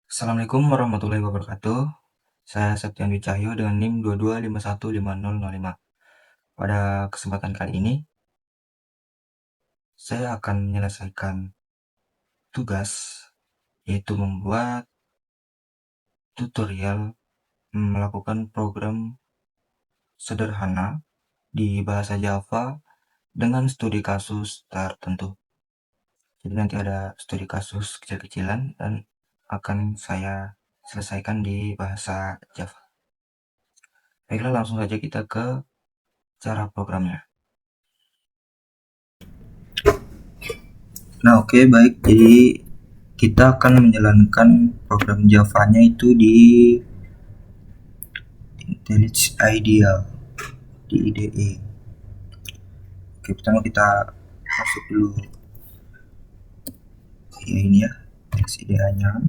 Assalamualaikum warahmatullahi wabarakatuh. Saya Septian Wicahyo dengan NIM 22515005. Pada kesempatan kali ini, saya akan menyelesaikan tugas, yaitu membuat tutorial melakukan program sederhana di bahasa Java dengan studi kasus tertentu. Jadi nanti ada studi kasus kecil-kecilan dan akan saya selesaikan di bahasa Java. Baiklah, langsung saja kita ke cara programnya. Nah, oke, baik. Jadi kita akan menjalankan program Java-nya itu di IntelliJ IDEA di IDE. Oke, pertama kita masuk dulu ya ini ya, teks IDEA-nya.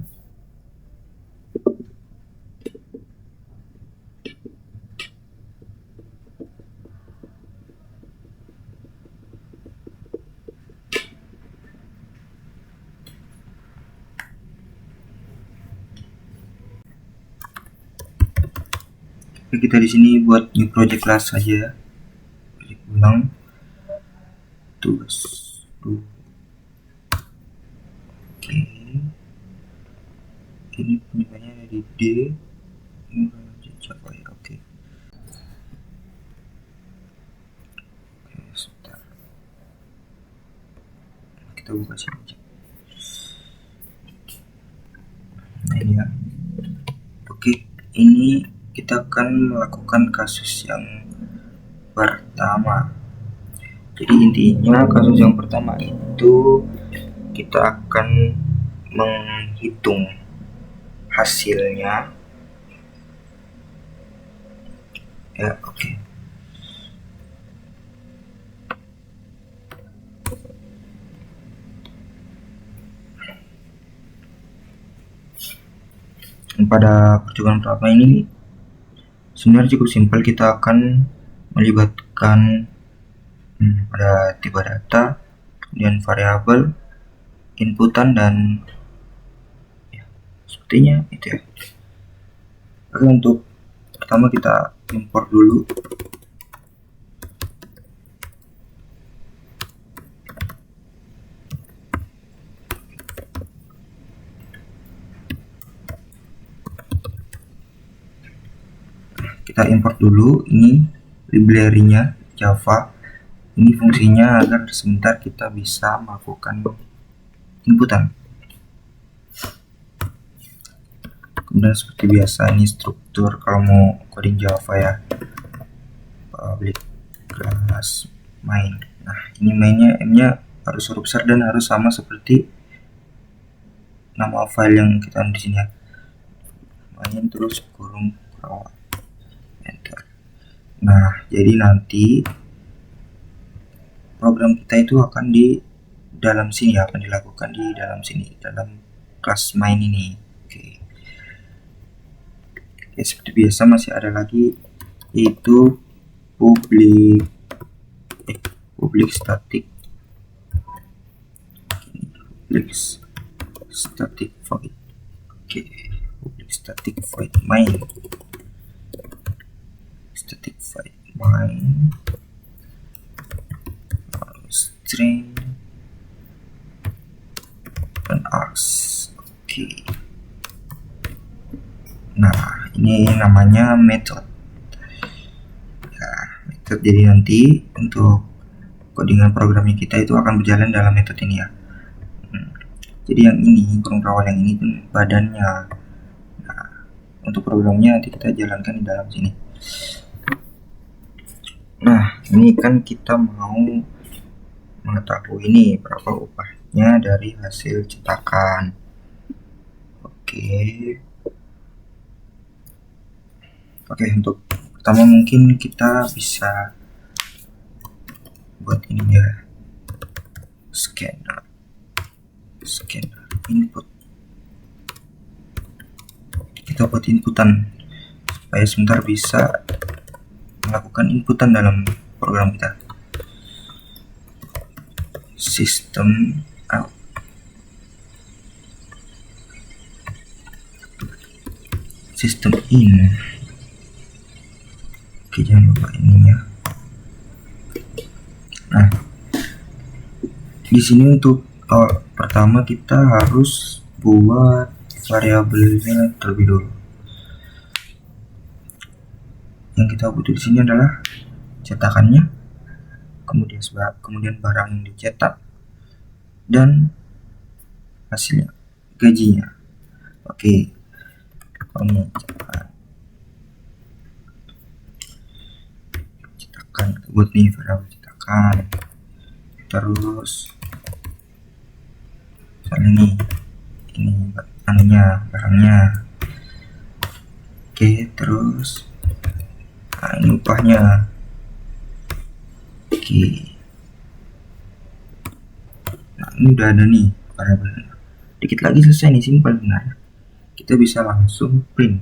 Oke, kita di sini buat new project class saja ya. Project ulang. Tugas. Oke. Ini penyebabnya ada di D. Java ya, oke. Oke, sebentar. Kita buka sini aja. Nah, ini ya. Oke, ini kita akan melakukan kasus yang pertama. Jadi intinya kasus yang pertama itu kita akan menghitung hasilnya ya. Oke. Pada percobaan pertama ini sebenarnya cukup simpel. Kita akan melibatkan pada tipe data, kemudian variabel, inputan, dan ya, sepertinya itu ya. Oke, untuk pertama kita import dulu. Kita import dulu ini library-nya Java. Ini fungsinya agar sebentar kita bisa melakukan inputan. Kemudian seperti biasa ini struktur kalau mau coding Java ya, public class main. Nah, ini mainnya M-nya harus huruf besar dan harus sama seperti nama file yang kita di sini ya. Main terus kurung perawat, enter. Nah, jadi nanti program kita itu akan di dalam sini ya, akan dilakukan di dalam sini, dalam kelas main ini. Oke. Oke, seperti biasa masih ada lagi yaitu public static void. Oke, public static void main, static void main string dan args. Oke. Nah, ini namanya method ya, method. Jadi nanti untuk codingan programnya kita itu akan berjalan dalam metode ini ya. Jadi yang ini, kurung perawal yang ini kan badannya. Nah, untuk programnya nanti kita jalankan di dalam sini. Nah, ini kan kita mau mengetahui ini berapa upahnya dari hasil cetakan. Oke, untuk pertama mungkin kita bisa buat ini ya, scanner input. Kita buat inputan supaya sebentar bisa melakukan inputan dalam program kita. System out. sistem in. Oke, jangan lupa ininya. Nah, di sini untuk pertama kita harus buat variabelnya terlebih dulu. Yang kita butuh di sini adalah cetakannya, kemudian barang yang dicetak, dan hasilnya, gajinya. Oke, ini cetakan buat nih variabel cetakan. Terus misalnya nih, ini anunya, barangnya. Oke, terus nah, ini upahnya. Oke, nah ini udah ada nih variabelnya. Dikit lagi selesai nih, simpel. Nah, kita bisa langsung print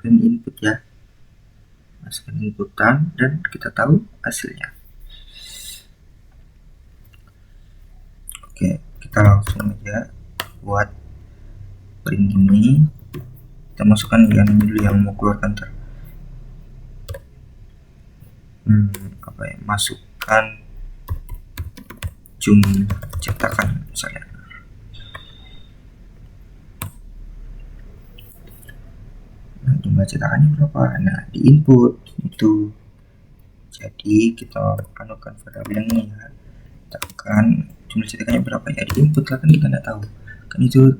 input ya, masukkan inputan dan kita tahu hasilnya. Oke, kita langsung aja buat print ini. Kita masukkan yang dulu yang mau keluarkan apa ya, masukkan jumlah cetakan misalnya. Nah, jumlah cetakannya berapa? Nah, di input itu. Jadi kita anukan variabel yang ini ya, tekan jumlah cetakannya berapa ya, di input lah, kan kita nggak tahu kan itu.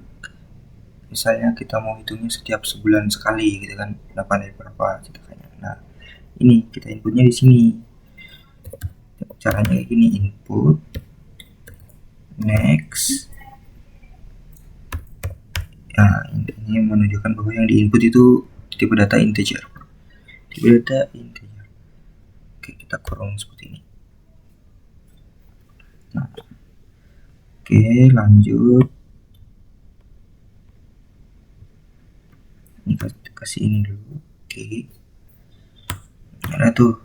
Misalnya kita mau hitungnya setiap sebulan sekali gitu kan, berapa cetakannya. Nah, ini kita inputnya di sini. Caranya kayak gini, input next. Nah, ini menunjukkan bahwa yang di input itu tipe data integer. Oke, kita kurung seperti ini. Nah, oke, lanjut. Ini kasih ini dulu. Oke, ada tuh.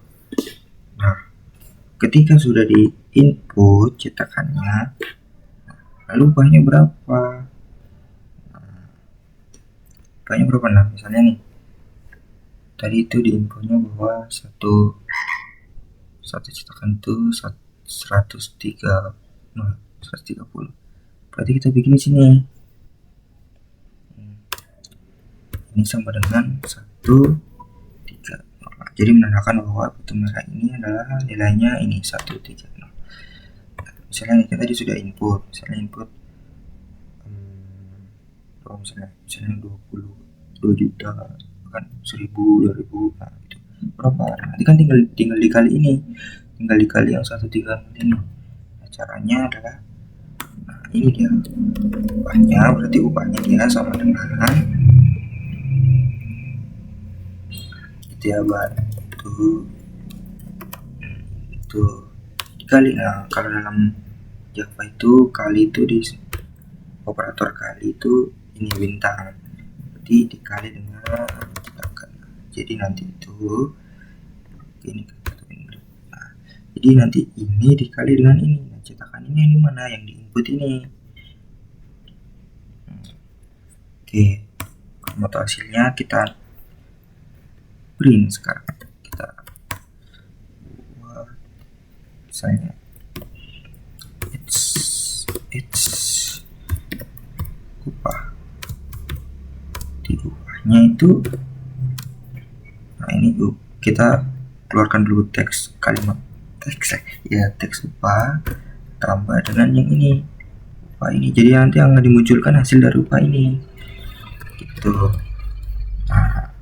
Nah, ketika sudah di input cetakannya, lalu upahnya berapa? Nah, misalnya nih, tadi itu di infonya bahwa satu cetakan itu 130. Berarti kita bikin di sini. Ini sama dengan 130. Jadi menandakan bahwa batu merah ini adalah nilainya ini 130. Misalnya kita tadi sudah input, misalnya input misalnya 22 juta, kan 1000, 2000, nah itu berapa? Nanti kan tinggal dikali ini, tinggal dikali yang 130 ini. Nah, caranya adalah, nah ini dia upahnya, berarti upahnya dia sama dengan itu ya, itu dikali. Nah, kalau dalam Java itu kali itu di operator kali itu ini bintang, jadi dikali dengan cetakan. Jadi nanti itu ini, nah, jadi nanti ini dikali dengan ini. Nah, cetakan ini yang mana, yang di input ini. Oke, kalau tahu hasilnya kita print. Sekarang kita buat misalnya it's upah. Di upahnya itu, nah ini kita keluarkan dulu teks upah tambah dengan yang ini, upah ini. Jadi nanti yang dimunculkan hasil dari upah ini gitu. Nah,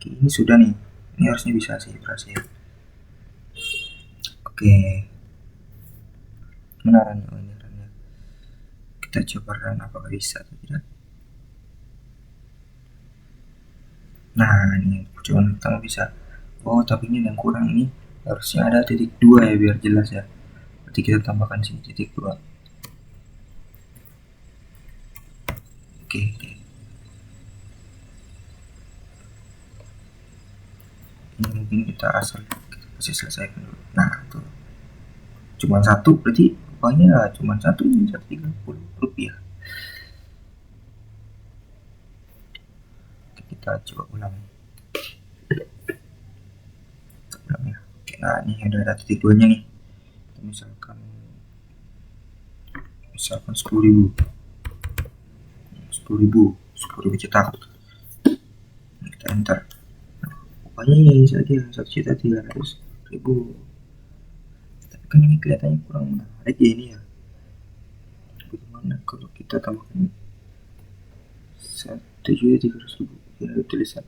ini sudah nih, ini harusnya bisa sih berhasil. Oke, mana runnya? Kita coba run apakah bisa atau tidak. Nah, ini coba pertama bisa. Oh, tapi ini yang kurang, ini harusnya ada titik 2 ya, biar jelas ya. Berarti kita tambahkan sini titik 2. Oke. Ini mungkin kita kasih selesaikan dulu. Nah, tuh cuma satu, berarti upahnya cuma 130 rupiah. kita coba ulang ya. Oke, nah ini ada titik 2 nya nih. Misalkan 10.000 cetak, kita enter. Pokoknya ini saja 1.300.000. Tapi kan ini kelihatannya kurang menarik ya ini ya. Bagaimana kalau kita tambahkan 1.300.000 ya, tulisan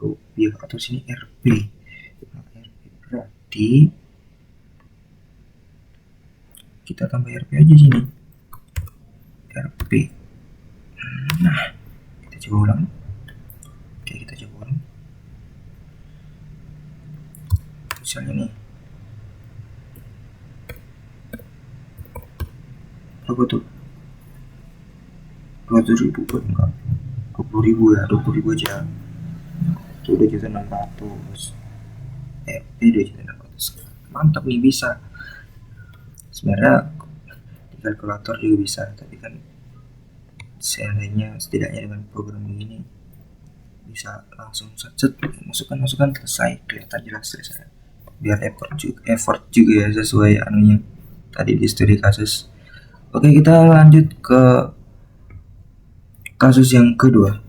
rupiah atau sini RP. Nah, RP berarti kita tambah RP aja sini, RP. Nah, kita coba ulang. Oke, kita coba ulang. Misalnya nih, berapa tuh? 200.000 enggak, 20.000 ya, 20.000 aja. Itu 2.600.000, RP 2.600.000. Mantap nih, bisa. Sebenarnya di kalkulator juga bisa, tapi kan setidaknya dengan program ini bisa langsung set masukkan selesai, kelihatan jelas selesai. Biar effort juga ya, sesuai anunya tadi di studi kasus. Oke, kita lanjut ke kasus yang kedua.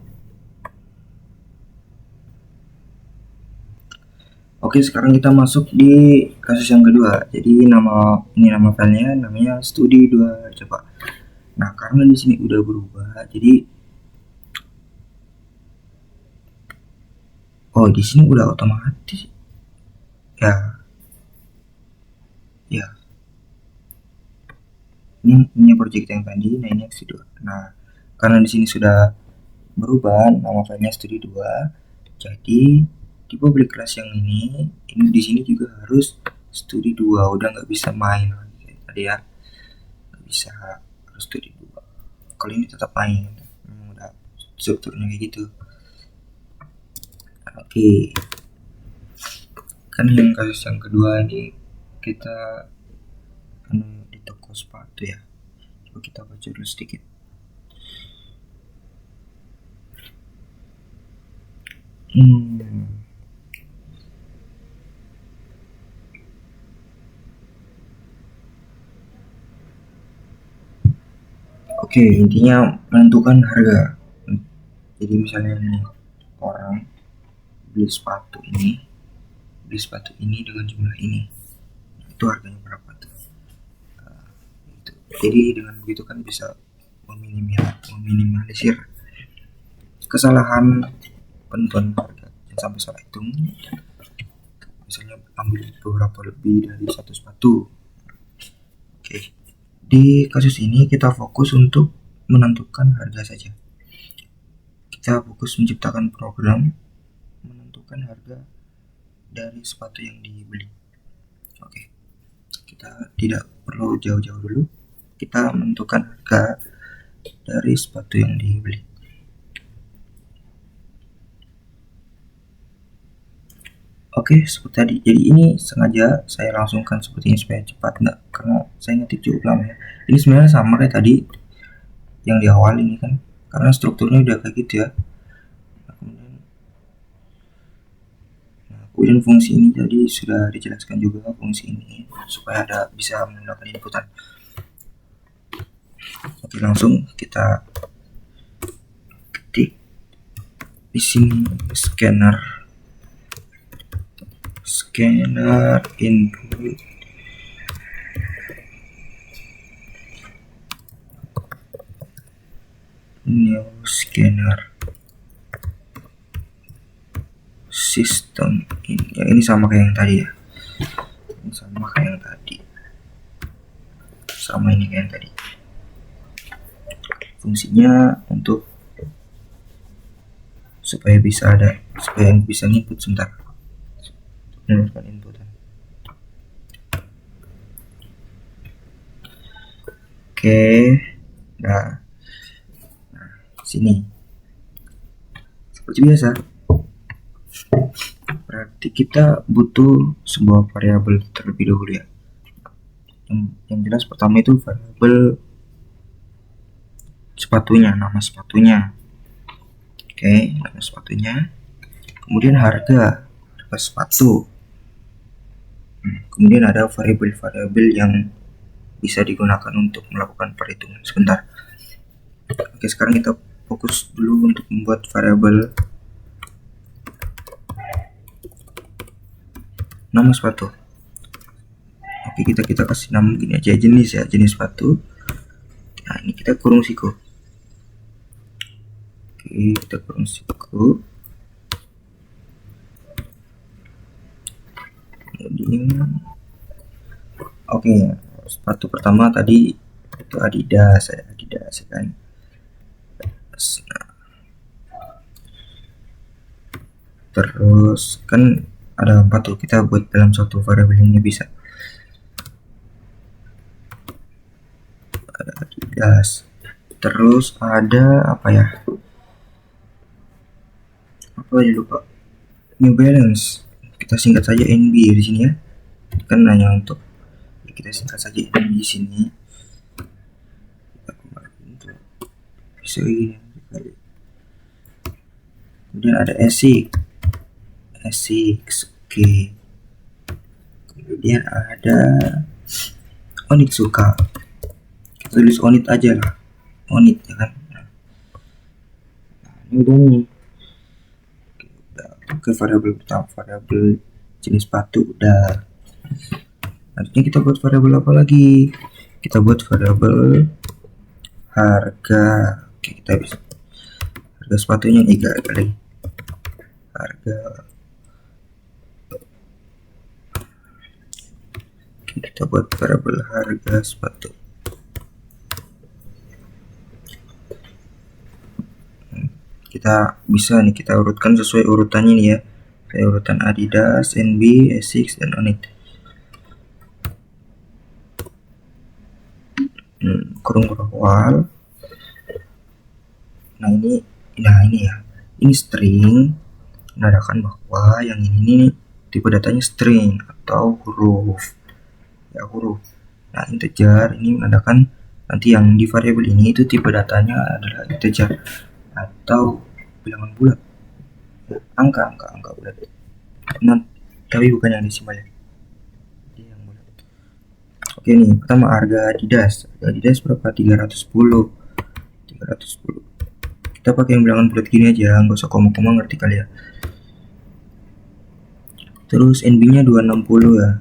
Oke, sekarang kita masuk di kasus yang kedua. Jadi nama filenya namanya studi 2 coba. Nah, karena di sini udah berubah, jadi di sini udah otomatis ya. Ini project yang tadi, nah ini studi 2. Nah, karena di sini sudah berubah nama filenya studi 2, jadi di public class yang ini di sini juga harus studi 2, udah nggak bisa main lagi kayak tadi ya, nggak bisa, harus studi 2. Kalau ini tetap main, memang udah strukturnya kayak gitu. Oke, kan yang kasus yang kedua ini kita di toko sepatu ya, coba kita baca dulu sedikit. Oke, intinya menentukan harga. Jadi misalnya nih, orang beli sepatu ini dengan jumlah ini, itu harganya berapa tuh? Gitu. Jadi dengan begitu kan bisa meminimalisir kesalahan penentuan harga, jangan sampai salah hitung. Misalnya ambil beberapa lebih dari satu sepatu. Oke, di kasus ini kita fokus untuk menentukan harga saja. Kita fokus menciptakan program menentukan harga dari sepatu yang dibeli. Oke, kita tidak perlu jauh-jauh dulu, kita menentukan harga dari sepatu yang dibeli. Oke, seperti tadi. Jadi ini sengaja saya langsungkan seperti ini supaya cepat, enggak, karena saya ngetik cukup lama ya. Ini sebenarnya sama kayak tadi yang di awal ini kan, karena strukturnya udah kayak gitu ya. Kemudian fungsi ini tadi sudah dijelaskan juga, fungsi ini supaya ada bisa menggunakan inputan. Oke, langsung kita ketik di sini scanner input new scanner sistem ini ya, ini sama kayak yang tadi ya, ini sama kayak yang tadi, sama ini kayak yang tadi. Fungsinya untuk supaya bisa input sebentar, menurunkan inputan. Oke, nah sini seperti biasa, berarti kita butuh sebuah variabel terlebih dahulu ya. Yang jelas pertama itu variabel sepatunya, nama sepatunya. Oke, nama sepatunya. Kemudian harga sepatu. Kemudian ada variabel-variabel yang bisa digunakan untuk melakukan perhitungan. Sebentar. Oke, sekarang kita fokus dulu untuk membuat variabel nama sepatu. Oke, kita kasih nama gini aja, jenis ya, jenis sepatu. Nah, ini kita kurung siku. Oke, kita kurung siku. Kemudian oke, sepatu pertama tadi itu Adidas ya kan. Nah, terus kan ada 4 tuh, kita buat dalam satu variabel ini bisa. Ada Adidas. Terus ada apa ya? Apa ya, lupa. New Balance. Kita singkat saja NB di sini ya. Kan hanya untuk kita singkat saja NB di sini. Bisa ini. Kemudian ada Asics, oke. Kemudian ada Onitsuka. Kita tulis Onit aja lah, Onit ya kan. Nah, ini udah nih. Oke, variabel pertama, variabel jenis sepatu udah. Nantinya kita buat variabel apa lagi? Kita buat variabel harga. Oke, kita bisa harga sepatunya 3 kali. Harga. Oke, kita buat variabel harga sepatu. Kita bisa nih, kita urutkan sesuai urutannya nih ya, kayak urutan Adidas, NB, Asics, dan Onit. Kurung awal. Nah ini ya, ini string menandakan bahwa yang ini tipe datanya string atau huruf ya, huruf. Nah integer ini menandakan nanti yang di variabel ini itu tipe datanya adalah integer atau bilangan bulat, angka bulat. Nah, tapi bukan yang desimal ya, yang bulat. Oke nih, pertama harga Adidas berapa? 310. Kita pakai yang bilangan bulat gini aja, nggak usah koma-koma, ngerti kali ya. Terus NB nya 260 ya,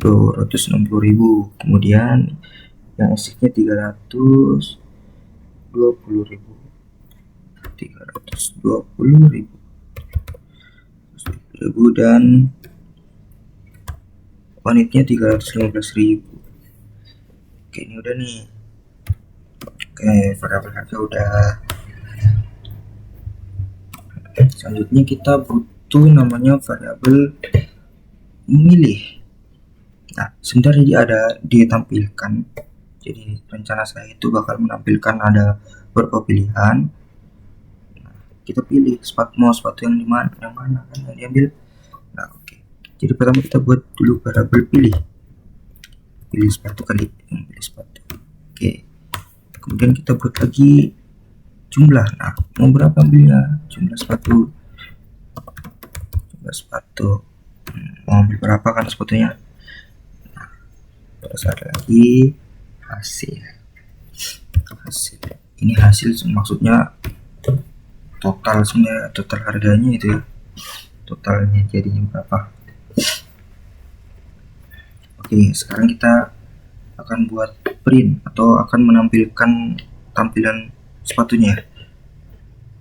260.000. Kemudian yang Asics nya 320.000 dan Onitnya 315.000. Oke, ini udah nih. Oke, variabel harga udah. Selanjutnya kita butuh namanya variabel memilih. Nah, sebentar ini ada ditampilkan. Jadi rencana saya itu bakal menampilkan ada beberapa pilihan. Nah, kita pilih mau sepatu yang mana kan yang diambil. Nah, oke. Jadi pertama kita buat dulu variabel pilih sepatu kali, pilih sepatu. Oke. Kemudian kita buat lagi jumlah. Nah, mau berapa ambilnya? Jumlah sepatu. Mau ambil berapa kan sepatunya? Nah, terus ada lagi hasil. Ini hasil maksudnya total, sebenarnya total harganya itu ya, totalnya jadinya berapa. Oke, sekarang kita akan buat print atau akan menampilkan tampilan sepatunya,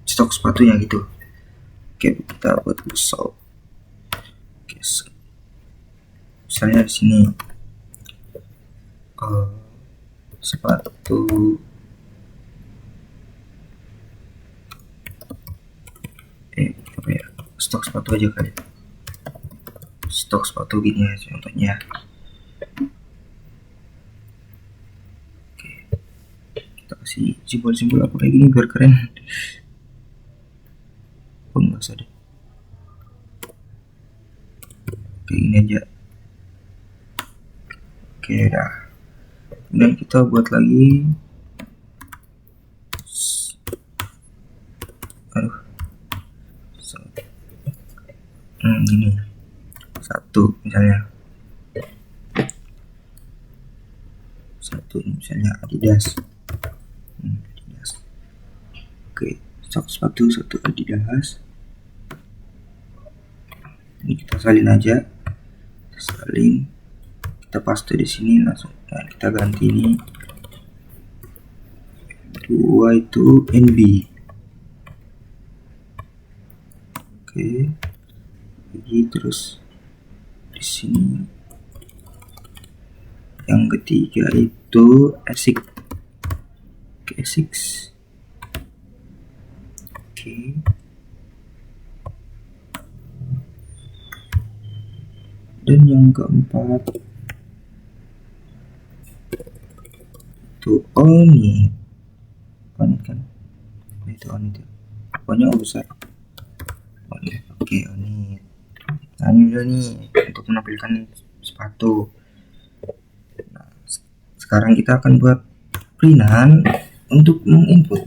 stok sepatunya gitu. Oke, kita buat result. Oke, misalnya di sini sepatu apa ya, stok sepatu aja kali, stok sepatu gini ya contohnya. Oke, kita kasih simbol-simbol apa kayak gini biar keren. Nggak usah deh, kayak gini aja. Oke dah. Dan kita buat lagi ini 1 misalnya, 1 misalnya Adidas. Adidas. Oke, stok sepatu 1 Adidas. Ini kita salin aja, salin, kita paste di sini langsung. Nah, kita ganti ini 2 itu NB. Oke, lagi terus di sini yang ketiga itu Asics. Oke, Asics. Oke. Dan yang keempat itu Oni kan, itu Oni itu pokoknya besar. Oke, Oni. Nah, ini udah nih untuk menampilkan sepatu. Nah, sekarang kita akan buat printan untuk menginput.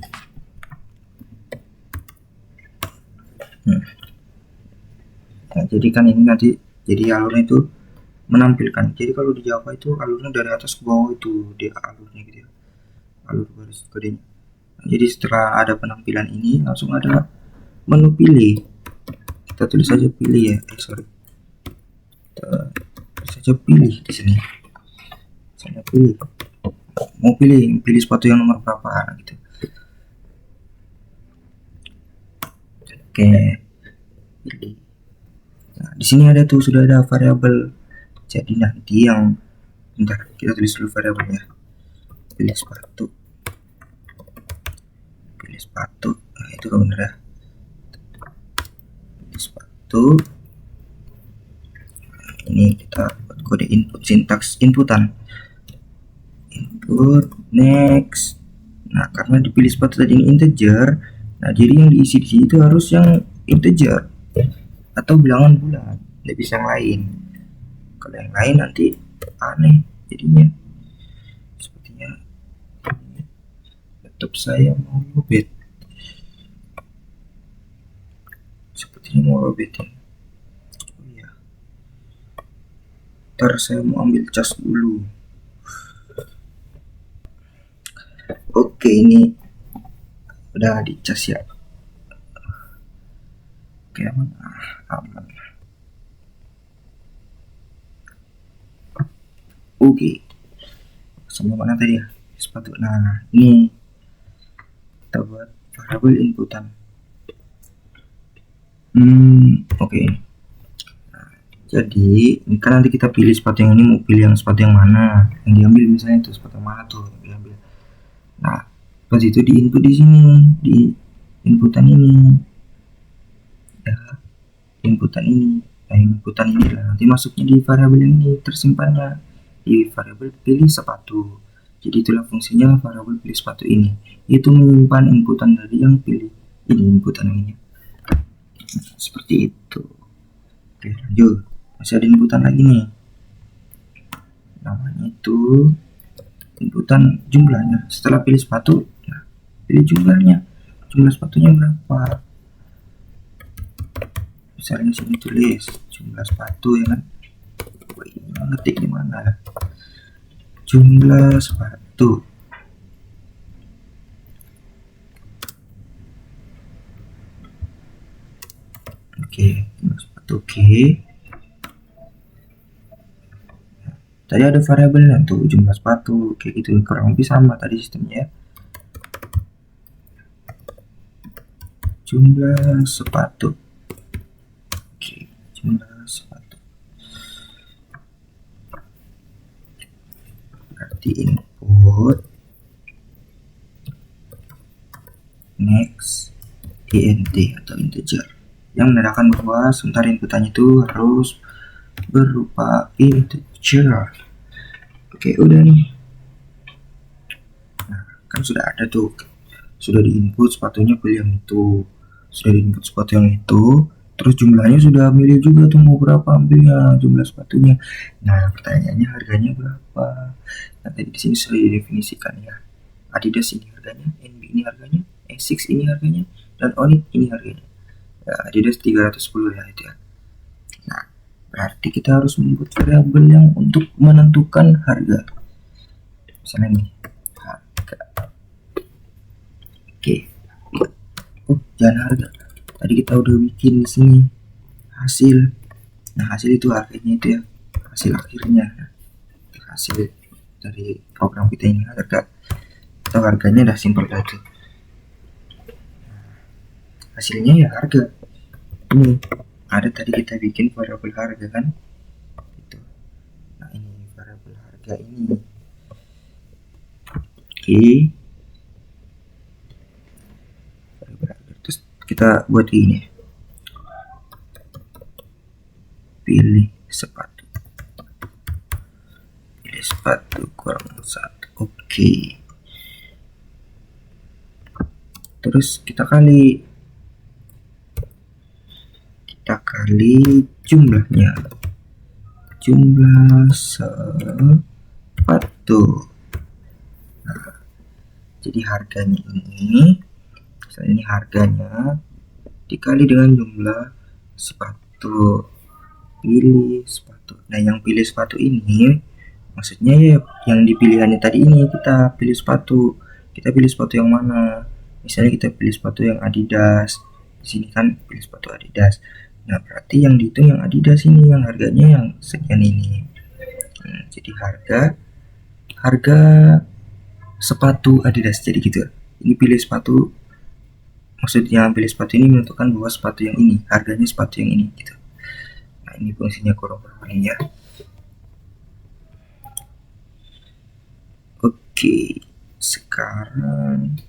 Nah, jadi kan ini nanti jadi alurnya itu menampilkan. Jadi kalau di Java itu alurnya dari atas ke bawah itu dia alurnya gitu ya, alur garis kodenya. Nah, jadi setelah ada penampilan ini langsung ada menu pilih. Kita tulis saja pilih ya. Kita tulis saja pilih di sini. Saya pilih. Mau pilih sepatu yang nomor berapa gitu. Oke. Pilih. Nah, di sini ada tuh sudah ada variabel. Jadi nanti yang bentar kita tulis dulu variabelnya. Pilih sepatu. Pilih sepatu. Nah, itu kan bener ya. Pilih sepatu. Nah, ini kita buat kode input, sintaks inputan. Input next. Nah, karena dipilih sepatu tadi ini integer, nah jadi yang diisi di sini itu harus yang integer atau bilangan bulan, tidak bisa yang lain. Kalau yang lain nanti aneh jadinya. Sepertinya laptop saya mau lobet. Sepertinya mau lobetin. Oh iya. Ntar saya mau ambil cas dulu. Oke, ini udah dicas ya. Oke, aman. Oke, sampai mana tadi ya sepatu. Nah, ini kita buat variabel inputan. Oke. Nah, jadi ini kan nanti kita pilih sepatu yang ini, mau pilih yang sepatu yang mana yang diambil, misalnya itu sepatu yang mana tuh yang diambil. Nah, pas itu di input di sini di inputan ini ya, inputan ini. Nah, inputan ini lah nanti masuknya di variabel ini, tersimpannya di variabel pilih sepatu. Jadi itulah fungsinya variabel pilih sepatu ini, itu menyimpan inputan dari yang pilih ini, inputan ini. Nah, seperti itu. Oke, lanjut. Masih ada inputan lagi nih, namanya itu inputan jumlahnya. Setelah pilih sepatu, nah, pilih jumlahnya, jumlah sepatunya berapa. Misalnya sini tulis jumlah sepatu ya kan. Ngetik di mana? Jumlah sepatu. Oke, jumlah sepatu. Oke. Tadi ada variabelnya tuh jumlah sepatu, kayak gitu, kurang lebih sama tadi sistemnya. Jumlah sepatu. Oke, jumlah sepatu. Berarti input next int atau integer yang menandakan bahwa sebentar inputannya itu harus berupa integer. Oke, udah nih. Nah, kan sudah ada tuh, sudah diinput sepatunya pilih yang itu, sudah diinput sepatu yang itu, terus jumlahnya sudah milih juga tuh mau berapa ambilnya jumlah sepatunya. Nah, pertanyaannya harganya berapa. Nah, tadi di sini sudah didefinisikan ya. Adidas ini harganya, NB ini harganya, Asics ini harganya, dan Oni ini harganya. Ya, Adidas 310 ya itu ya. berarti kita harus membuat variabel yang untuk menentukan harga. Misalnya nih, harga. Oke. Oh, jangan harga. Tadi kita udah bikin di sini hasil. Nah, hasil itu harganya itu ya, hasil akhirnya. Hasil dari program kita ini harga. Atau harganya udah simpel aja. Hasilnya ya harga. Ini ada tadi kita bikin variabel harga kan, gitu. Nah, ini variabel harga ini. Oke, terus kita buat ini, pilih sepatu kurang 1. Oke, terus kita kali jumlahnya, jumlah sepatu. Nah, jadi harganya ini, misalnya ini harganya dikali dengan jumlah sepatu, pilih sepatu. Nah, yang pilih sepatu ini maksudnya ya yang dipilihannya tadi ini, kita pilih sepatu yang mana. Misalnya kita pilih sepatu yang Adidas, di sini kan pilih sepatu Adidas. Nah, berarti yang dihitung yang Adidas ini, yang harganya yang sekian ini. Jadi harga sepatu Adidas, jadi gitu. Ini pilih sepatu, maksudnya pilih sepatu ini menentukan bahwa sepatu yang ini harganya sepatu yang ini gitu. Nah, ini fungsinya kurang ini ya. Oke, sekarang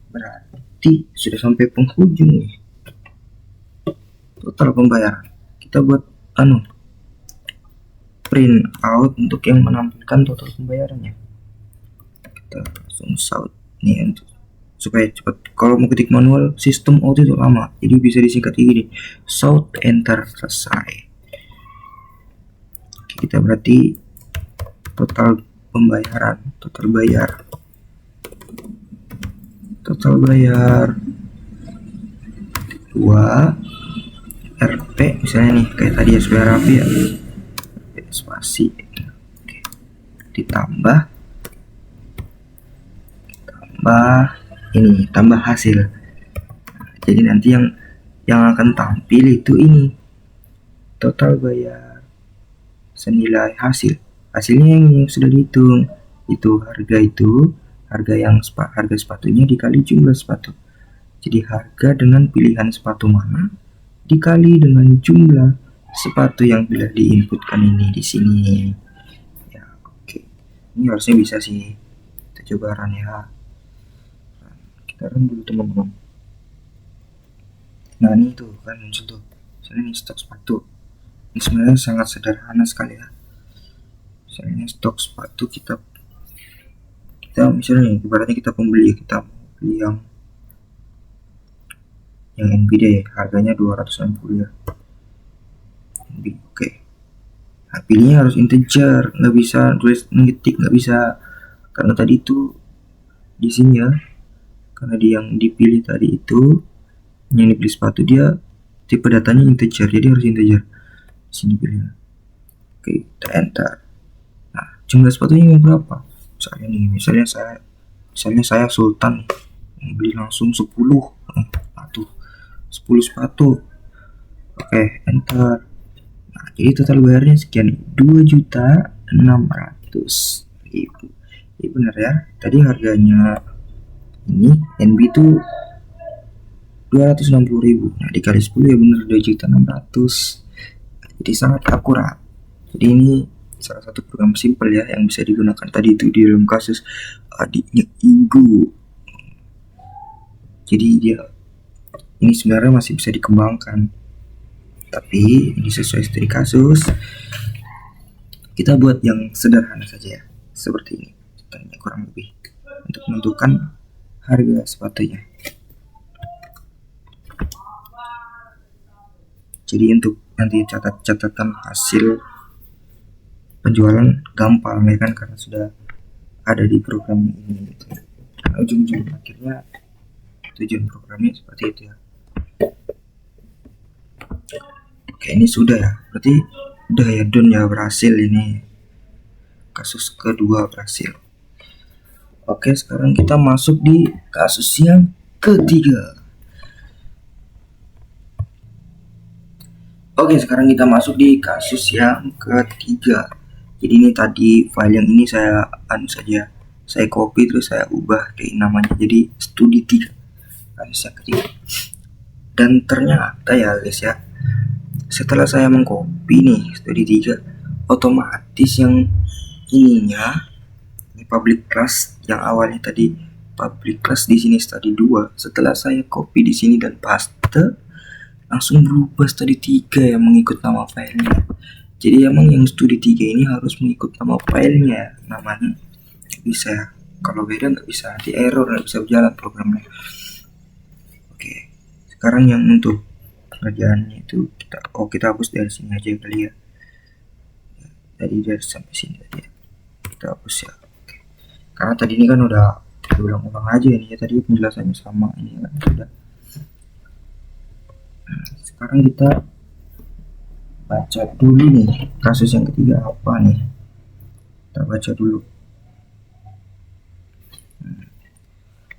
berarti sudah sampai penghujung nih. Total pembayaran. Kita buat print out untuk yang menampilkan total pembayarannya. Kita langsung shout nih untuk supaya cepat. Kalau mau ketik manual sistem auto itu lama, jadi bisa disingkat ini, shout enter, selesai. Oke, kita berarti total pembayaran, total bayar 2 RP misalnya nih, kayak tadi ya supaya rapi ya, spasi. Oke. ditambah ini, tambah hasil. Jadi nanti yang akan tampil itu ini total bayar senilai hasilnya yang sudah dihitung, itu harga sepatunya dikali jumlah sepatu. Jadi harga dengan pilihan sepatu mana dikali dengan jumlah sepatu yang sudah diinputkan ini di sini. Ya, oke. Ini harusnya bisa sih. Kita coba run ya. Kita run dulu teman-teman. Nah, ini tuh kan muncul tuh. Misalnya ini stok sepatu. Ini sebenarnya sangat sederhana sekali ya. Misalnya stok sepatu kita misalnya ibaratnya kita pembeli, kita beli yang NBD harganya 260 ya. NB, oke. Nah, pilihnya harus integer, nggak bisa tulis ngetik, nggak bisa, karena tadi itu di sini ya, karena yang dipilih tadi itu yang dipilih sepatu dia tipe datanya integer, jadi harus integer. Sini pilihnya. Oke, kita enter. Nah, jumlah sepatunya yang berapa? Misalnya saya Sultan beli langsung 10 sepatu. Oke, enter. Nah, jadi total bayarnya sekian, 2.600.000. Ini benar ya, tadi harganya ini NB itu 260.000. Nah, dikali 10 ya benar 2.600.000. Jadi sangat akurat. Jadi ini salah satu program simple ya yang bisa digunakan tadi itu di dalam kasus adiknya Igo. Jadi dia ini sebenarnya masih bisa dikembangkan, tapi ini sesuai studi kasus. Kita buat yang sederhana saja ya, seperti ini contohnya kurang lebih, untuk menentukan harga sepatunya. Jadi untuk nanti catatan hasil penjualan gampang ya kan, karena sudah ada di program ini gitu. Nah, ujung-ujung akhirnya tujuan programnya seperti itu ya. Oke, ini sudah ya, berarti udah ya, done ya, berhasil ini. Kasus kedua berhasil. Oke, sekarang kita masuk di kasus yang ketiga. Oke, sekarang kita masuk di kasus yang ketiga. Jadi ini tadi file yang ini saya saya copy terus saya ubah kayak namanya jadi studi 3, kasus yang ketiga. Dan ternyata ya guys ya, setelah saya mengcopy nih studi 3, otomatis yang ininya ini public class yang awalnya tadi public class, di sini studi 2, setelah saya copy di sini dan paste langsung berubah studi 3 yang mengikut nama filenya. Jadi emang yang studi 3 ini harus mengikut nama filenya, namanya bisa ya, kalau beda nggak bisa, di error, nggak bisa berjalan programnya. Oke, sekarang yang untuk pengerjaannya itu kita hapus dari sini aja kali ya, dari sampai sini tadi ya. Kita hapus ya. Oke. Karena tadi ini kan udah diulang-ulang aja ini ya, tadi penjelasannya sama ini kan sudah. Sekarang kita baca dulu nih kasus yang ketiga apa nih, kita baca dulu.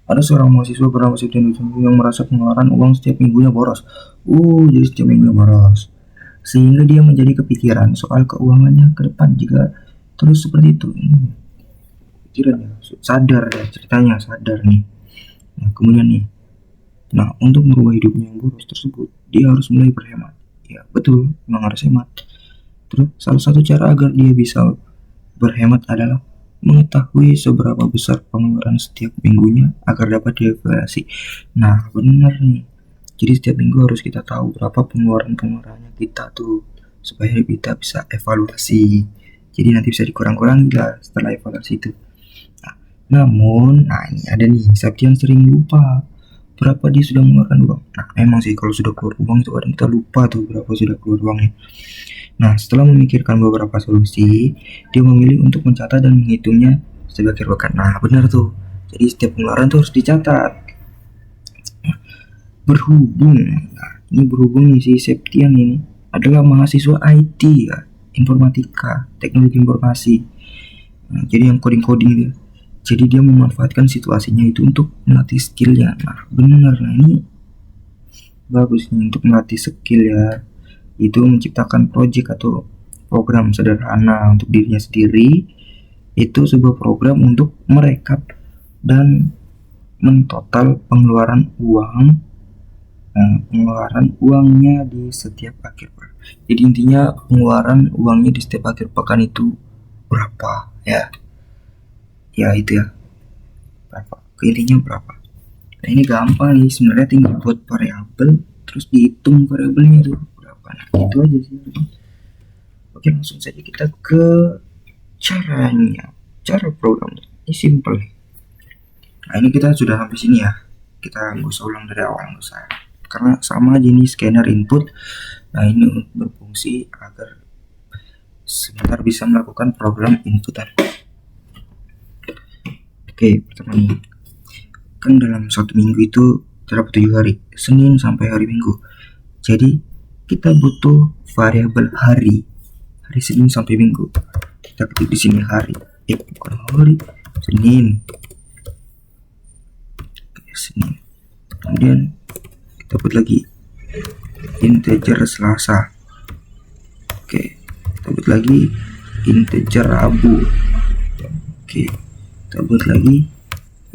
Ada seorang mahasiswa bernama Septian yang merasa pengeluaran uang setiap minggunya boros. Jadi setiap minggunya boros, sehingga dia menjadi kepikiran soal keuangannya ke depan jika terus seperti itu. Pikirannya sadar ya, ceritanya sadar nih. Nah kemudian nih, nah untuk merubah hidupnya yang boros tersebut, dia harus mulai berhemat. Ya betul, memang harus hemat. Terus salah satu cara agar dia bisa berhemat adalah mengetahui seberapa besar pengeluaran setiap minggunya agar dapat dievaluasi. Nah benar nih, jadi setiap minggu harus kita tahu berapa pengeluarannya kita tuh, supaya kita bisa evaluasi. Jadi nanti bisa dikurang-kurangi lah setelah evaluasi itu. Namun, ini ada nih, Septian sering lupa berapa dia sudah mengeluarkan uang. Nah, emang sih kalau sudah keluar uang itu kadang kita lupa tuh berapa sudah keluar uangnya. Nah, setelah memikirkan beberapa solusi, dia memilih untuk mencatat dan menghitungnya sebagai rekan. Nah, benar tuh. Jadi setiap pengeluaran tuh harus dicatat. Berhubung nih si Septian ini adalah mahasiswa IT ya, informatika, teknologi informasi. Nah, jadi yang coding dia. Jadi dia memanfaatkan situasinya itu untuk melatih skillnya. Nah benar, nah ini bagus nih untuk melatih skill ya. Itu menciptakan project atau program sederhana untuk dirinya sendiri. Itu sebuah program untuk merekap dan mentotal pengeluaran uangnya di setiap akhir pekan. Jadi intinya pengeluaran uangnya di setiap akhir pekan itu berapa ya. Ya itu ya, berapa, intinya berapa. Nah ini gampang nih sebenarnya, tinggal buat variabel terus dihitung variabelnya tuh berapa. Nah itu aja sih. Oke, langsung saja kita ke caranya, cara programnya. Ini simple nih. Nah ini kita sudah sampai sini ya, kita nggak usah ulang dari awal, nggak usah, karena sama aja nih scanner input. Nah ini untuk berfungsi agar sebentar bisa melakukan program inputan. Oke, pertama nih, kan dalam satu minggu itu terdapat 7 hari, Senin sampai hari Minggu. Jadi kita butuh variabel hari Senin sampai Minggu. Kita ketik di sini hari, bukan hari, Senin. Senin. Kemudian kita buat lagi integer Selasa. Oke, kita buat lagi integer Rabu. Oke, kita buat lagi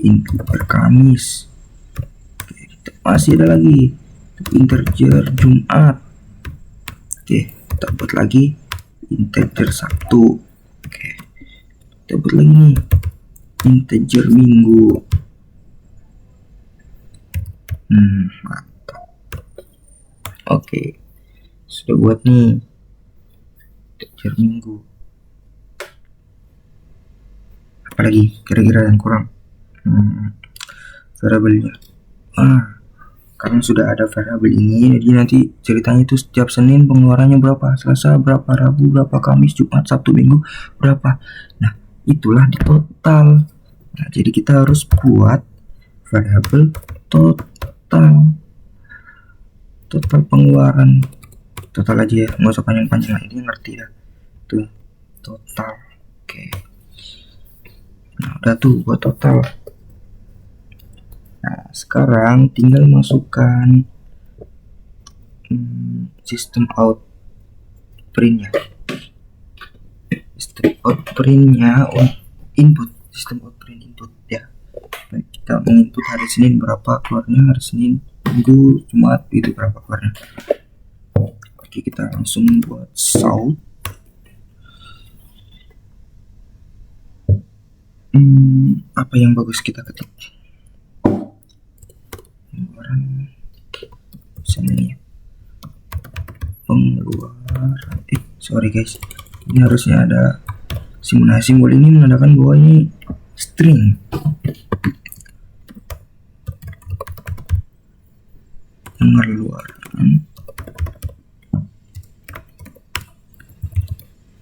integer Kamis. Oke, kita masih ada lagi integer Jumat. Oke, kita buat lagi integer Sabtu. Oke, kita buat lagi nih integer Minggu. Mantap. Oke, sudah buat nih integer Minggu. Apalagi kira-kira yang kurang? Variabelnya. Karena sudah ada variabel ini, jadi nanti ceritanya itu setiap Senin pengeluarannya berapa, Selasa berapa, Rabu berapa, Kamis, Jumat, Sabtu, Minggu berapa. Nah itulah di total. Nah jadi kita harus buat variabel total pengeluaran total aja ya, nggak usah panjang-panjang lah, ini ngerti dah tuh total. Oke, nah udah tuh buat total. Nah sekarang tinggal masukkan sistem out printnya, sistem out printnya input, sistem out print input ya. Baik, kita menginput hari Senin berapa keluarnya, hari Senin, Minggu, Jumat itu berapa keluarnya. Oke, kita langsung buat south. Apa yang bagus kita ketik? Pengeluaran misalnya pengeluaran. Sorry guys, ini harusnya ada simbol ini menandakan bahwa ini string. Pengeluaran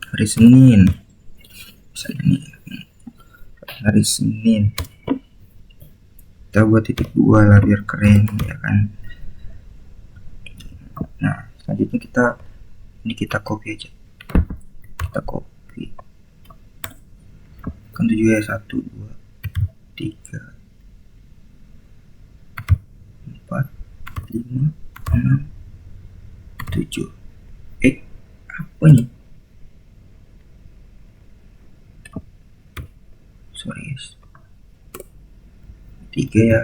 hari Senin, misalnya nih hari Senin, kita buat titik 2 lah biar keren ya kan. Nah selanjutnya kita copy aja, kita copy kan 7 ya, 1 2 3 4 5 6 7. Apa nih, sorry guys, 3 ya.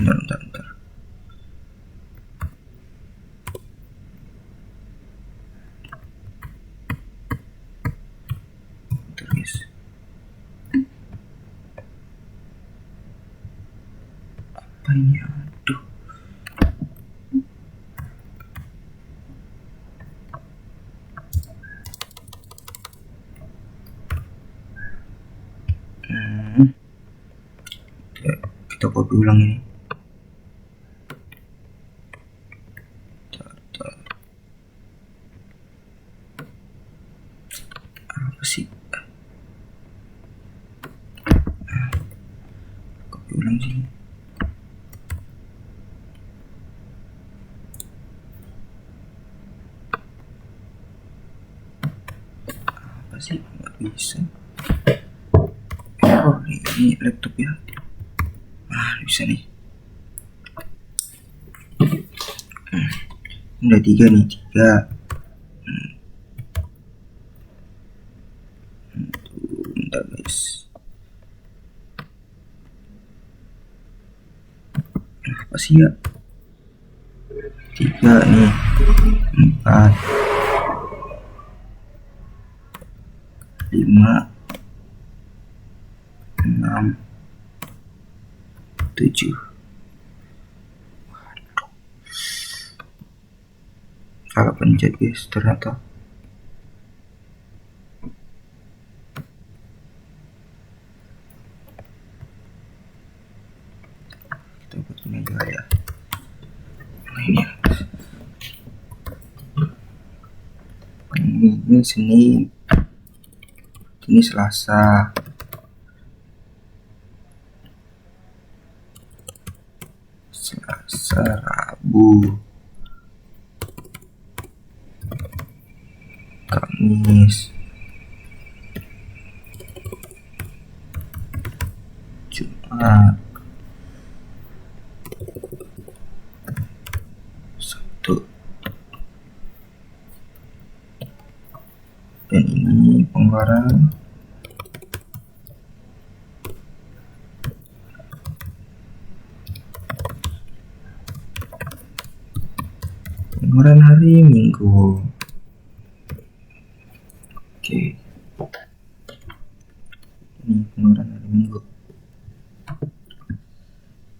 Bentar. Guys, apa ini, aduh. Kita copy ulang ini. Apa sih? Copy ulang sini. Apa sih? Nggak bisa. Oh, ini laptop ya. Bisa nih. Udah 3 nih, 3. Bentar guys. Apa sih ya? 3 nih, 4 5 6 7. Salah pencet guys ternyata. Kita buat ini aja ya. Ini Senin, ini Selasa, Rabu, Kamis, Jumat, Sabtu. Dan ini pengeluaran hari Minggu. Oke, ini pengeluaran hari Minggu.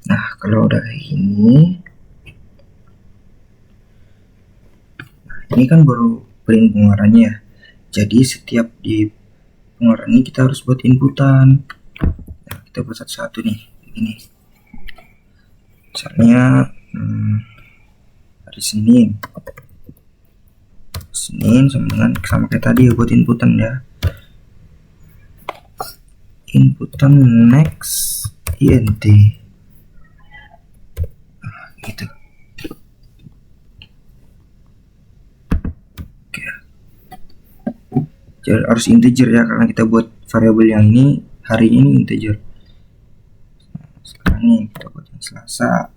Nah kalau udah kayak gini, ini kan baru print pengeluarannya ya. Jadi setiap di pengeluaran ini kita harus buat inputan. Nah, kita buat satu-satu nih, ini. Misalnya hari Senin sama kayak tadi ya buat inputan ya. Inputan next int. gitu. Oke. Jadi harus integer ya, karena kita buat variabel yang ini hari ini integer. Sekarang nih kita buat yang Selasa.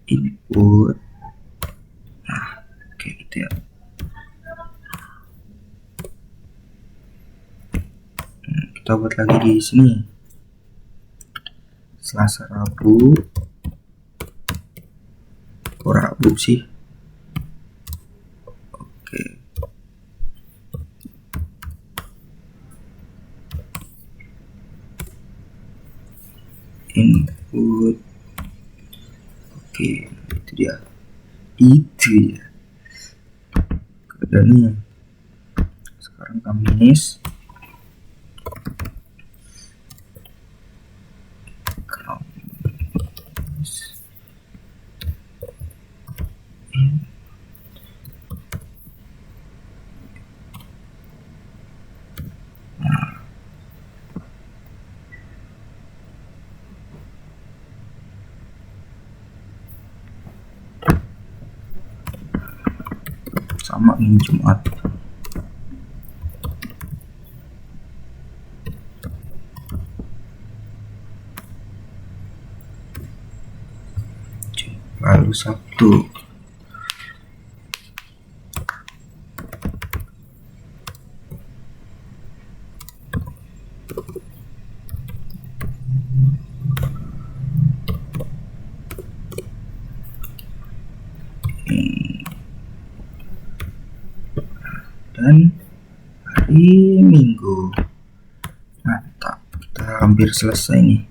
Input. Nah, kayak gitu ya. Kita buat lagi di sini. Selasa, Rabu. Kok Rabu sih? Oke. Input. Oke, itu dia. Keadaannya. Sekarang Kamis. Sama nih Jumat. Lalu Sabtu. Dan hari Minggu. Mantap, kita hampir selesai nih.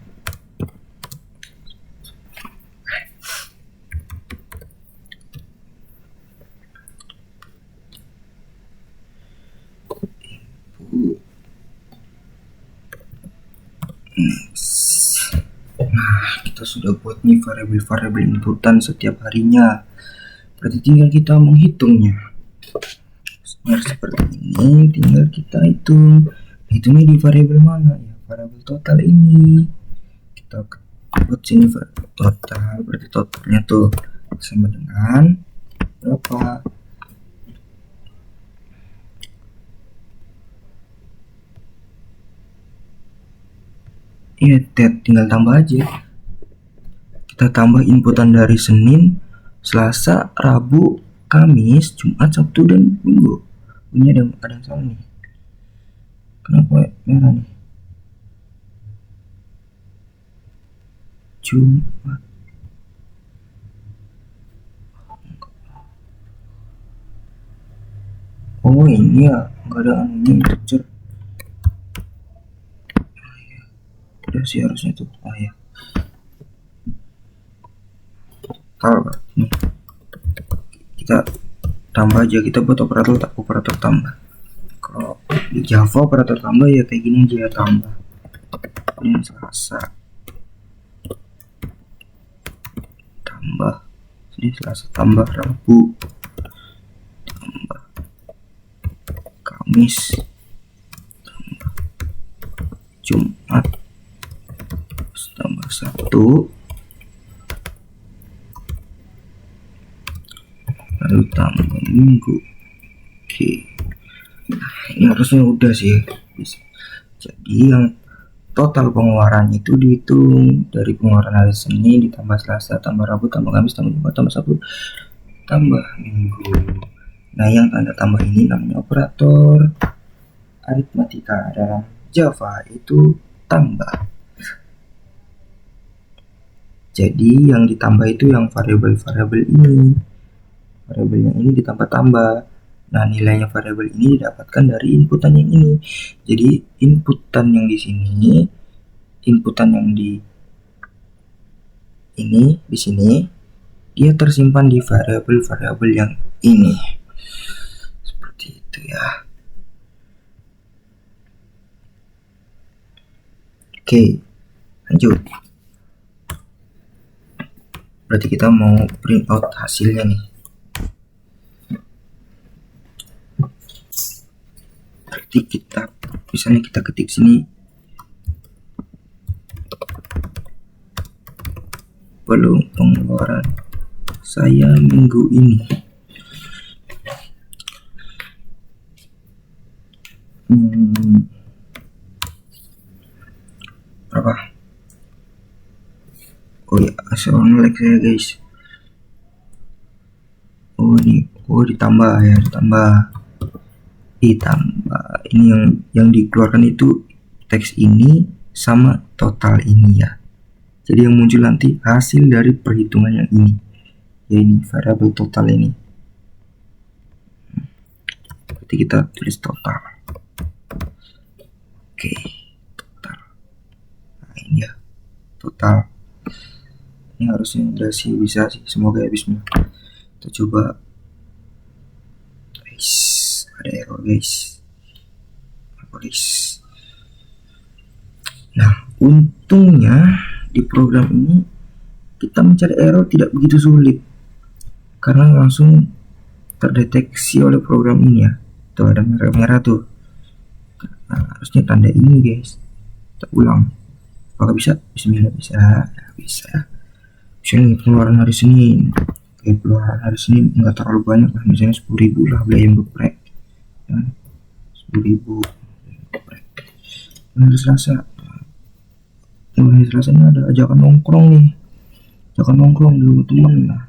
Nah, kita sudah buat nih variabel-variabel inputan setiap harinya. Berarti tinggal kita menghitungnya. Nah, seperti ini tinggal kita hitung. Hitungnya di variabel mana ya? Variabel total ini. Kita buat sini total, berarti totalnya tuh sama dengan berapa? Iya, tinggal tambah aja. Kita tambah inputan dari Senin, Selasa, Rabu, Kamis, Jumat, Sabtu, dan Minggu. Ini ada yang salah nih. Kenapa merah nih? Jumat. Oh ini ya, nggak ada anunya integer. Udah sih harusnya tuh. Oh ya. Tahu nih. Kita tambah aja, kita buat operator tambah. Kalau di Java operator tambah ya kayak gini aja ya, tambah. Ini Selasa. Tambah. Ini Selasa tambah Rabu. Tambah Kamis. Tambah Jumat. Tambah Sabtu. Lalu tambah Minggu. Oke. Nah, ini harusnya udah sih. Jadi yang total pengeluaran itu dihitung dari pengeluaran hari Senin ditambah Selasa tambah Rabu tambah Kamis tambah Jumat tambah Sabtu tambah Minggu. Nah, yang tanda tambah ini namanya operator aritmatika dalam Java, itu tambah. Jadi yang ditambah itu yang variabel-variabel ini. Variabelnya ini ditambah-tambah. Nah, nilainya variabel ini didapatkan dari inputan yang ini. Jadi inputan yang di sini, inputan yang di sini, dia tersimpan di variabel-variabel yang ini. Seperti itu ya. Oke, lanjut. Berarti kita mau print out hasilnya nih. Berarti kita misalnya kita ketik sini belum pengeluaran saya minggu ini. Berapa? Oh ya, soal like saya guys. Oh ini, ditambah ya, ditambah. Ini yang dikeluarkan itu teks ini sama total ini ya. Jadi yang muncul nanti hasil dari perhitungan yang ini, ya ini variabel total ini. Berarti kita tulis total. Oke, total. Nah ini ya, total. Ini harusnya udah sih bisa sih, semoga ya bismillah. Kita coba. Guys, ada error guys. Nah, untungnya di program ini kita mencari error tidak begitu sulit karena langsung terdeteksi oleh program ini ya. Tuh ada merah-merah tuh. Nah, harusnya tanda ini guys. Kita ulang. Apakah bisa? Bismillah bisa. Bisa. Misalnya pengeluaran hari Senin. Oke, pengeluaran hari Senin nggak terlalu banyak lah. Misalnya 10.000 lah beli ayam geprek. Ya, 10.000. Hari Selasa. Hari Selasa ini ada ajakan nongkrong nih. Ajakan nongkrong di rumah teman. Nah,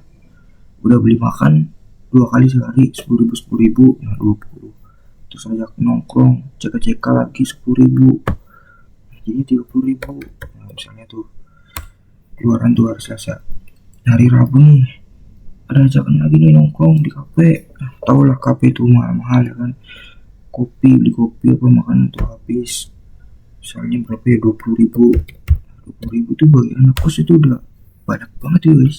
udah beli makan 2 kali sehari 10.000, nah 20. Terus ajak nongkrong, cek lagi 10.000. Jadi 30.000. Nah, misalnya tuh keluaran tuh hari Selasa. Hari Rabu nih ada ajakan lagi nih nongkrong di kafe. Nah, tau lah kafe itu mahal-mahal ya kan. Beli kopi apa makanan tuh habis. Misalnya berapa ya, 20.000. 20.000 tuh bagi anak kos itu udah banyak banget ya guys.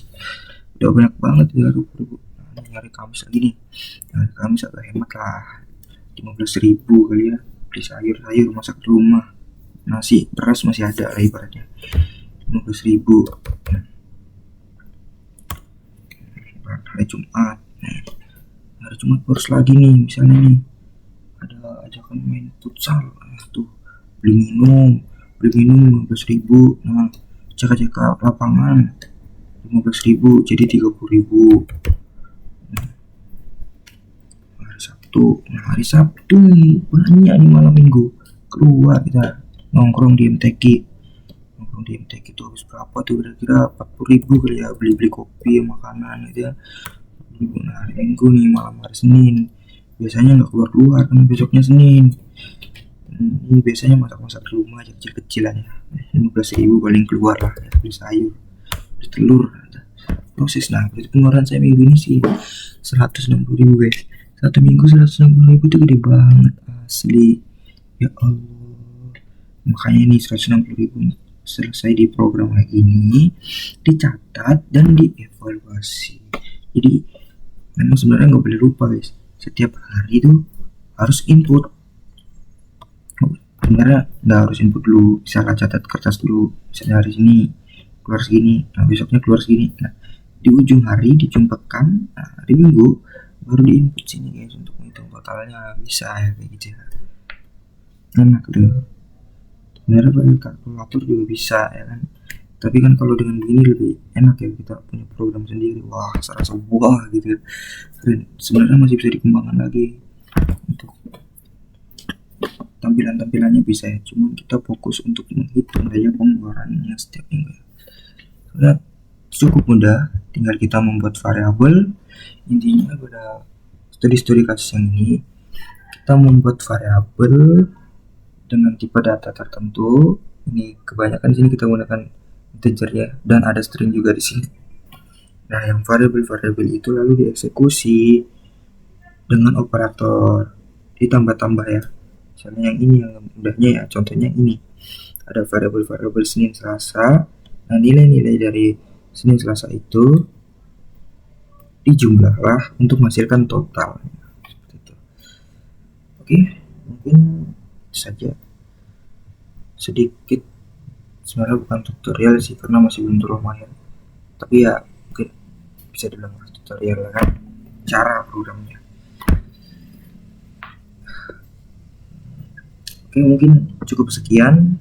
Udah banyak banget ya 20.000. Nah, ini hari Kamis lagi nih. Hari Kamis agak hemat lah. 15.000 kali ya. Beli sayur masak di rumah. Nasi, beras masih ada lah ibaratnya. 15.000. Hari Jumat. Hari Jumat boros lagi nih, misalnya nih ada ajakan main futsal. Nah, tuh beli minum 15.000. Nah, cek lapangan 15.000 jadi 30.000. Hari Sabtu banyak nih malam minggu keluar kita nongkrong di MTQ itu habis berapa tuh, kira-kira 40.000 kali ya, beli kopi makanan gitu ya. Nah, hari Minggu nih malam hari Senin biasanya nggak keluar karena besoknya Senin. Ini biasanya masak di rumah aja kecil-kecilan ya. 15.000 paling keluar lah ya, beli sayur, beli telur, proses. Nah, berarti pengeluaran saya minggu ini sih 160.000 guys. Satu minggu 160.000 itu gede banget asli ya Allah. Makanya ini 160.000 selesai di program kayak ini dicatat dan dievaluasi. Jadi memang sebenarnya nggak boleh lupa guys, setiap hari itu harus input. Sebenarnya nggak harus input dulu, misalnya catat kertas dulu, misalnya hari ini keluar segini, nah besoknya keluar segini. Nah di ujung hari dijumpekan, nah hari Minggu baru diinput sini guys untuk menghitung totalnya. Bisa ya kayak gitu ya, enak tuh. Sebenarnya pakai kalkulator juga bisa ya kan, tapi kan kalau dengan begini lebih enak ya, kita punya program sendiri. Wah, serasa wah gitu ya. Dan sebenarnya masih bisa dikembangkan lagi untuk tampilannya bisa ya, cuman kita fokus untuk menghitung daya pengeluarannya setiap minggu. Sudah cukup mudah, tinggal kita membuat variabel. Intinya pada studi kasus yang ini kita membuat variabel dengan tipe data tertentu. Ini kebanyakan di sini kita gunakan integer ya, dan ada string juga di sini. Nah, yang variabel itu lalu dieksekusi dengan operator ditambah-tambah ya. Misalnya yang ini yang mudahnya ya, contohnya ini ada variabel Senin Selasa. Nah, nilai-nilai dari Senin Selasa itu dijumlahlah untuk menghasilkan total. Oke, mungkin saja sedikit, sebenarnya bukan tutorial sih karena masih belum terlalu mahir, tapi ya mungkin bisa dibilang tutorial kan cara programnya. Oke, mungkin cukup sekian.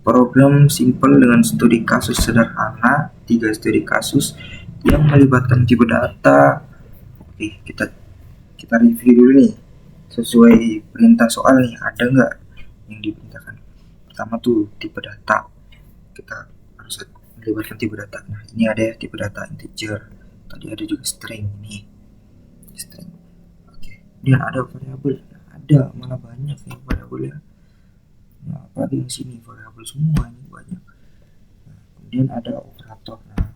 program simple dengan studi kasus sederhana, 3 studi kasus yang melibatkan tipe data. Oke, kita review dulu nih, sesuai perintah soal nih, ada nggak yang diperintahkan. Pertama tuh tipe data, kita harus melibatkan tipe data. Nah ini ada ya tipe data integer, tadi ada juga string, nih string. Oke, kemudian ada variabel, ada malah banyak ya variabel ya. Nah apalagi yang sini variabel semua ini banyak. Nah, kemudian ada operator. Nah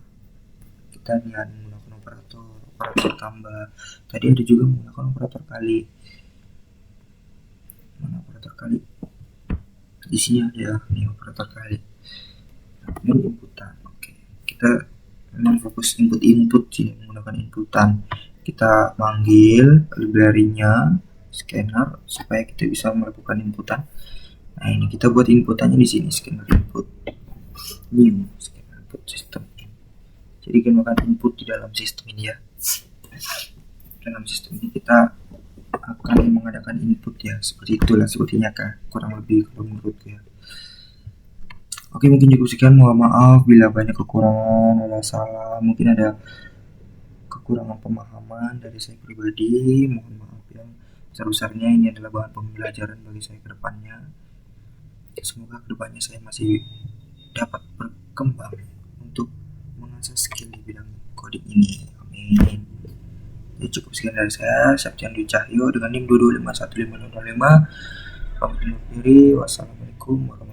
kita lihat menggunakan operator tambah. Tadi ada juga menggunakan operator kali. Mana operator kali? Di sini ada nih operator kali. Nah, ini inputan. Oke, kita memang fokus input sih, menggunakan inputan. Kita panggil library-nya scanner supaya kita bisa melakukan inputan. Nah ini kita buat inputannya di sini, scanner input new scanner input system. Jadi gunakan input di dalam sistem ini ya. Dalam sistem ini kita akan mengadakan input ya, seperti itulah sepertinya kah, kurang lebih kalau menurutku ya. Oke, mungkin cukup sekian. Mohon maaf bila banyak kekurangan, ada salah, mungkin ada kekurangan pemahaman dari saya pribadi. Mohon maaf ya. Sebesar-besarnya ini adalah bahan pembelajaran bagi saya ke depannya. Semoga kedepannya saya masih dapat berkembang untuk mengasah skill di bidang coding ini. Amin. Ya, cukup sekian dari saya, Septian Dwi Cahyo dengan NIM 2251555. Pamit undur diri. Wassalamualaikum warahmatullahi wabarakatuh.